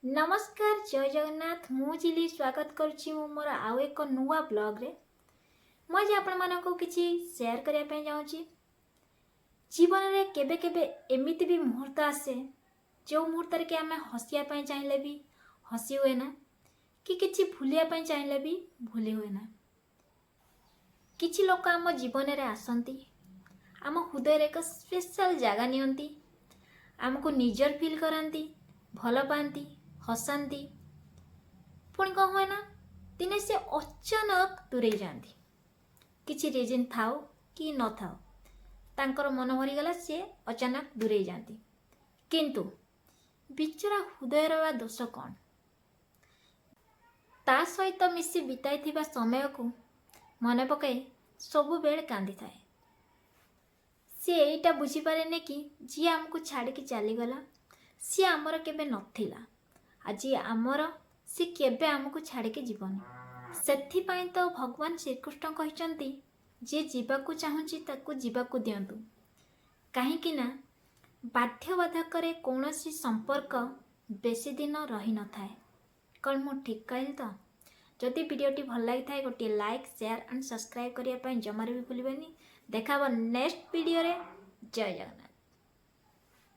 नमस्कार जय जगन्नाथ मु चिली स्वागत करुच्ची मोर आउ एक नुआ ब्लॉग रे मुझे आपण मानक किसी शेयर करने चाहूँगी। जीवन में केबे केबे एमिति भी मुहूर्त आसे जो मुहूर्त के आम हसिया चाहिए भी हसी हुए ना कि किसी भूलिया चाहिए भी भूली हुए ना। किछि लोक आम जीवन में आसती आम हृदय एक स्पेशल जगह नियंती आमको निजर फील कराती भल पाती हसाती पुणी कौन हुए ना दिने से अचानक दूरे जाती किसी रिजन थाओ कि न थाओ तांकर मन भरीगला सी अचानक दूरे जाती किंतु बिचरा हृदय वा दोष कौन ता सहित मिसी बिताई समय को मन पकाई सबु बेले कांदी थाए। सी एटा बुझीपारे कि जी आमको छाड़ी चलीगला सी आमर केबे नथिला आज आमर सी केबे आमको छाड़ी जीवन सेथिपाई तो भगवान श्रीकृष्ण कहते जी जीवाकू चाहूँगी ताकू जीवाकू दियंतु कहीं ना बाध्यबाधक कौन सी संपर्क बेसी दिन रही न थाए। कौन मु ठीक कहली तो जदि वीडियोटी भल लगी था गोटे लाइक शेयर एंड सब्सक्राइब करने जमार भी भूलें। देखा नेक्स्ट वीडियो रे। जय जगन्नाथ।